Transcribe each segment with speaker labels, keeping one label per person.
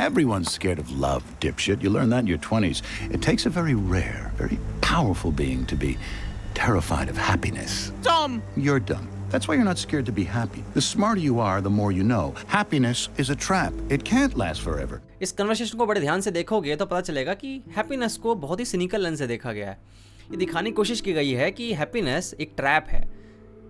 Speaker 1: Everyone's scared of love, dipshit. You learn that in your 20s. It takes a very rare, very powerful being to be terrified of happiness.
Speaker 2: Dumb!
Speaker 1: You're dumb. That's why you're not scared to be happy. The smarter you are, the more you know. Happiness is a trap. It can't last forever.
Speaker 3: इस conversation को बड़े ध्यान से देखोगे तो पता चलेगा कि हैप्पीनेस को बहुत ही सिनिकल लेंस से देखा गया है। ये दिखाने की कोशिश की गई है कि हैप्पीनेस एक ट्रैप है,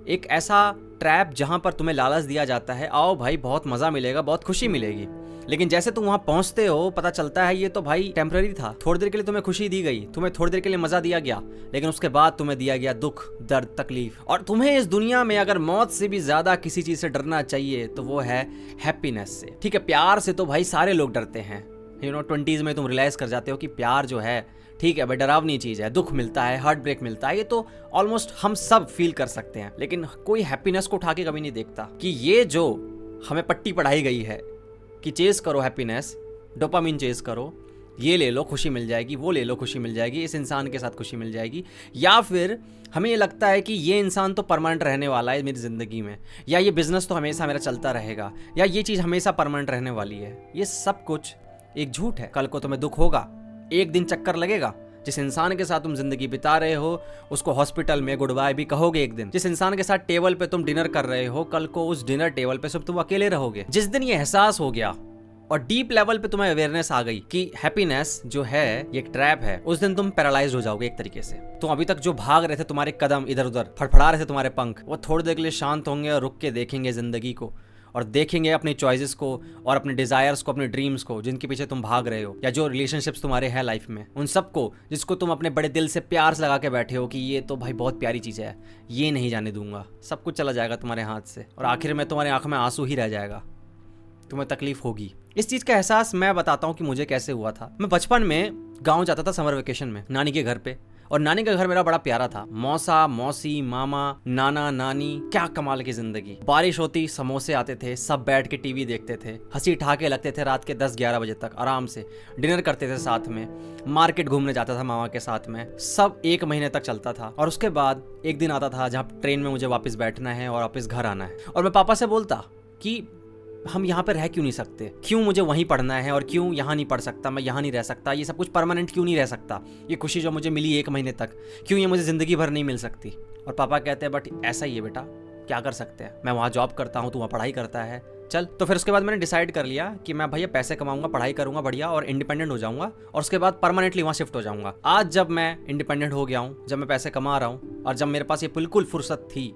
Speaker 3: एक ऐसा ट्रैप जहां पर तुम्हें लालच दिया जाता है, आओ भाई बहुत मज़ा मिलेगा, बहुत खुशी मिलेगी। लेकिन जैसे तुम वहां पहुंचते हो पता चलता है ये तो भाई टेम्पररी था, थोड़ी देर के लिए तुम्हें खुशी दी गई, तुम्हें थोड़ी देर के लिए मजा दिया गया, लेकिन उसके बाद तुम्हें दिया गया दुख, दर्द, तकलीफ। और तुम्हें इस दुनिया में अगर मौत से भी ज्यादा किसी चीज से डरना चाहिए तो वो है हैप्पीनेस से। ठीक है, प्यार से तो भाई सारे लोग डरते हैं। 20s में तुम रियलाइज कर जाते हो कि प्यार जो है ठीक है भाई डरावनी चीज है, दुख मिलता है, हार्ट ब्रेक मिलता है, ये तो ऑलमोस्ट हम सब फील कर सकते हैं। लेकिन कोई हैप्पीनेस को उठा के कभी नहीं देखता कि ये जो हमें पट्टी पढ़ाई गई है कि चेस करो हैप्पीनेस, डोपामिन चेस करो, ये ले लो खुशी मिल जाएगी, वो ले लो खुशी मिल जाएगी, इस इंसान के साथ खुशी मिल जाएगी, या फिर हमें ये लगता है कि ये इंसान तो परमानेंट रहने वाला है मेरी ज़िंदगी में, या ये बिजनेस तो हमेशा मेरा चलता रहेगा, या ये चीज़ हमेशा परमानेंट रहने वाली है। ये सब कुछ एक झूठ है। कल को तुम्हें दुख होगा, एक दिन चक्कर लगेगा, जिस इंसान के साथ तुम जिंदगी बिता रहे हो उसको हॉस्पिटल में गुड बाय भी कहोगे एक दिन। जिस इंसान के साथ टेबल पे तुम डिनर कर रहे हो, कल को उस डिनर टेबल पे सब तुम अकेले रहोगे। जिस दिन ये एहसास हो गया और डीप लेवल पे तुम्हें अवेयरनेस आ गई कि हैप्पीनेस जो है ये एक ट्रैप है, उस दिन तुम पैरालाइज्ड हो जाओगे एक तरीके से। तुम अभी तक जो भाग रहे थे, तुम्हारे कदम इधर उधर फड़फड़ा रहे थे, तुम्हारे पंख, वो थोड़ी देर के लिए शांत होंगे और रुक के देखेंगे जिंदगी को, और देखेंगे अपनी चॉइसेस को और अपने डिजायर्स को, अपने ड्रीम्स को, जिनके पीछे तुम भाग रहे हो, या जो रिलेशनशिप्स तुम्हारे हैं लाइफ में, उन सबको जिसको तुम अपने बड़े दिल से प्यार से लगा के बैठे हो कि ये तो भाई बहुत प्यारी चीज़ है, ये नहीं जाने दूंगा। सब कुछ चला जाएगा तुम्हारे हाथ से और आखिर में तुम्हारे आंख में आंसू ही रह जाएगा, तुम्हें तकलीफ होगी। इस चीज़ का एहसास मैं बताता हूँ कि मुझे कैसे हुआ था। मैं बचपन में गाँव जाता था समर वेकेशन में नानी के घर पे, और नानी का घर मेरा बड़ा प्यारा था। मौसा, मौसी, मामा, नाना, नानी, क्या कमाल की जिंदगी। बारिश होती, समोसे आते थे, सब बैठ के टीवी देखते थे, हंसी ठहाके लगते थे रात के 10-11 बजे तक, आराम से डिनर करते थे साथ में, मार्केट घूमने जाता था मामा के साथ में। सब 1 महीने तक चलता था और उसके बाद एक दिन आता था जहाँ ट्रेन में मुझे वापस बैठना है और वापस घर आना है, और मैं पापा से बोलता कि हम यहाँ पे रह क्यों नहीं सकते, क्यों मुझे वहीं पढ़ना है और क्यों यहाँ नहीं पढ़ सकता, मैं यहाँ नहीं रह सकता, ये सब कुछ परमानेंट क्यों नहीं रह सकता, ये खुशी जो मुझे मिली 1 महीने तक क्यों ये मुझे ज़िंदगी भर नहीं मिल सकती। और पापा कहते हैं बट ऐसा ही है बेटा, क्या कर सकते हैं, मैं वहाँ जॉब करता हूँ, तू वहाँ पढ़ाई करता है, चल। तो फिर उसके बाद मैंने डिसाइड कर लिया कि मैं भैया पैसे कमाऊंगा, पढ़ाई करूंगा बढ़िया और इंडिपेंडेंट हो जाऊंगा, और उसके बाद परमानेंटली वहाँ शिफ्ट हो जाऊंगा। आज जब मैं इंडिपेंडेंट हो गया हूँ, जब मैं पैसे कमा रहा हूँ और जब मेरे पास ये बिल्कुल फुर्सत थी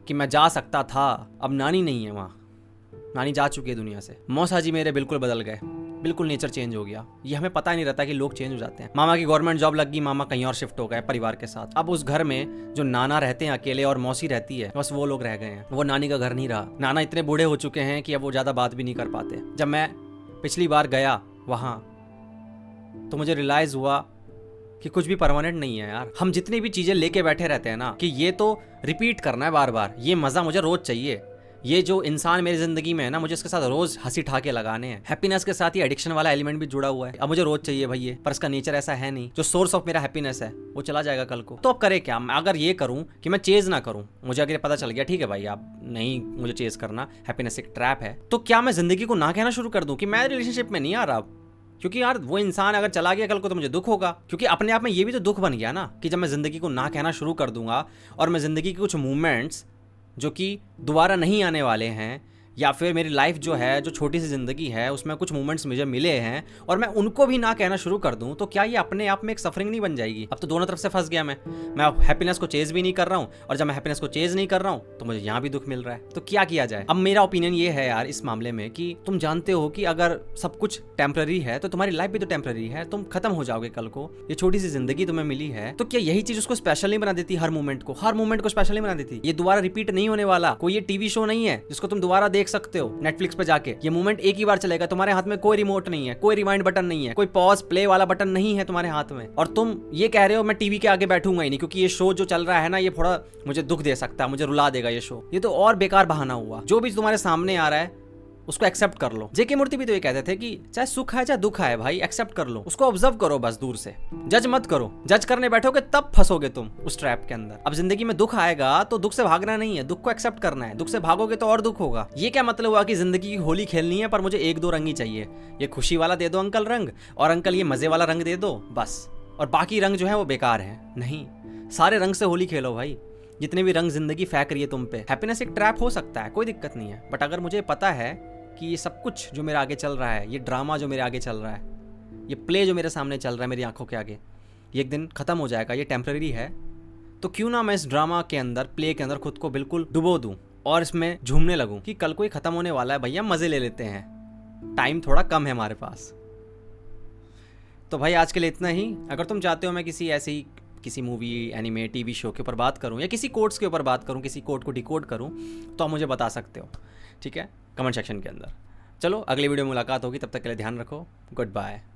Speaker 3: कि मैं जा सकता था, अब नानी नहीं है वहाँ, नानी जा चुकी है दुनिया से, मौसा जी मेरे बिल्कुल बदल गए, बिल्कुल नेचर चेंज हो गया। ये हमें पता ही नहीं रहता कि लोग चेंज हो जाते हैं। मामा की गवर्नमेंट जॉब लग गई, मामा कहीं और शिफ्ट हो गए परिवार के साथ। अब उस घर में जो नाना रहते हैं अकेले और मौसी रहती है, बस वो लोग रह गए हैं, वो नानी का घर नहीं रहा। नाना इतने बूढ़े हो चुके हैं कि अब वो ज़्यादा बात भी नहीं कर पाते। जब मैं पिछली बार गया वहाँ तो मुझे रियलाइज़ हुआ कि कुछ भी परमानेंट नहीं है यार। हम जितनी भी चीज़ें लेके बैठे रहते हैं ना कि ये तो रिपीट करना है बार बार, ये मज़ा मुझे रोज़ चाहिए, ये जो इंसान मेरी जिंदगी में है ना मुझे इसके साथ रोज हंसी ठाके लगाने हैं। हैप्पीनेस के साथ ही एडिक्शन वाला एलिमेंट भी जुड़ा हुआ है। अब मुझे रोज चाहिए भाई ये, पर इसका नेचर ऐसा है नहीं। जो सोर्स ऑफ मेरा हैप्पीनेस है वो चला जाएगा कल को। तो अब करे क्या, अगर ये करूं कि मैं चेज ना करूं, मुझे अगर पता चल गया ठीक है भाई आप नहीं मुझे चेज करना, हैप्पीनेस एक ट्रैप है, तो क्या मैं जिंदगी को ना कहना शुरू कर दूं कि मैं रिलेशनशिप में नहीं आ रहा। क्योंकि यार वो इंसान अगर चला गया कल को तो मुझे दुख होगा, क्योंकि अपने आप में ये भी तो दुख बन गया ना कि जब मैं जिंदगी को ना कहना शुरू कर दूंगा और मैं जिंदगी के कुछ मूवमेंट्स जो कि दोबारा नहीं आने वाले हैं, या फिर मेरी लाइफ जो है, जो छोटी सी ज़िंदगी है उसमें कुछ मोमेंट्स मुझे मिले हैं और मैं उनको भी ना कहना शुरू कर दूं, तो क्या ये अपने आप में एक सफरिंग नहीं बन जाएगी। अब तो दोनों तरफ से फंस गया मैं अब हैप्पीनेस को चेज भी नहीं कर रहा हूं, और जब मैं हैप्पीनेस को चेज नहीं कर रहा हूं तो मुझे यहाँ भी दुख मिल रहा है। तो क्या किया जाए। अब मेरा ओपिनियन ये है यार इस मामले में कि तुम जानते हो कि अगर सब कुछ टेम्पररी है तो तुम्हारी लाइफ भी तो टेम्पररी है, तुम खत्म हो जाओगे कल को। ये छोटी सी जिंदगी तुम्हें मिली है, तो क्या यही चीज उसको स्पेशल नहीं बना देती, हर मोमेंट को स्पेशल नहीं बना देती। ये दोबारा रिपीट नहीं होने वाला, कोई ये टीवी शो नहीं है जिसको तुम दोबारा देख सकते हो नेटफ्लिक्स पे जाके। ये मोमेंट एक ही बार चलेगा, तुम्हारे हाथ में कोई रिमोट नहीं है, कोई रिवाइंड बटन नहीं है, कोई पॉज प्ले वाला बटन नहीं है तुम्हारे हाथ में, और तुम ये कह रहे हो मैं टीवी के आगे बैठूंगा ही नहीं क्योंकि ये शो जो चल रहा है ना ये थोड़ा मुझे दुख दे सकता है, मुझे रुला देगा ये शो। ये तो और बेकार बहाना हुआ। जो भी तुम्हारे सामने आ रहा है उसको एक्सेप्ट कर लो। जेके मूर्ति भी तो ये कहते थे कि चाहे सुख है चाहे दुख है भाई, एक्सेप्ट कर लो, उसको ऑब्जर्व करो बस दूर से, जज मत करो। जज करने बैठोगे तब फंसोगे तुम उस ट्रैप के अंदर। अब जिंदगी में दुख आएगा तो दुख से भागना नहीं है, दुख को एक्सेप्ट करना है। दुख से भागोगे तो और दुख होगा। ये क्या मतलब हुआ कि जिंदगी की होली खेलनी है पर मुझे 1-2 रंग ही चाहिए, ये खुशी वाला दे दो अंकल रंग, और अंकल ये मजे वाला रंग दे दो बस, और बाकी रंग जो है वो बेकार है। नहीं, सारे रंग से होली खेलो भाई, जितने भी रंग जिंदगी फेंक रही है तुम पे। हैप्पीनेस एक ट्रैप हो सकता है, कोई दिक्कत नहीं है, बट अगर मुझे पता है कि ये सब कुछ जो मेरे आगे चल रहा है, ये ड्रामा जो मेरे आगे चल रहा है, ये प्ले जो मेरे सामने चल रहा है मेरी आंखों के आगे, ये एक दिन खत्म हो जाएगा, ये टेम्पररी है, तो क्यों ना मैं इस ड्रामा के अंदर, प्ले के अंदर खुद को बिल्कुल डुबो दूं और इसमें झूमने लगूं कि कल को ये खत्म होने वाला है भैया, मजे ले लेते हैं, टाइम थोड़ा कम है हमारे पास। तो भाई आज के लिए इतना ही। अगर तुम चाहते हो मैं किसी मूवी, एनिमे, टीवी शो के ऊपर बात करूं या किसी कोट्स के ऊपर बात करूं, किसी कोट को डिकोड करूं, तो आप मुझे बता सकते हो, ठीक है, कमेंट सेक्शन के अंदर। चलो अगली वीडियो में मुलाकात होगी, तब तक के लिए ध्यान रखो, गुड बाय।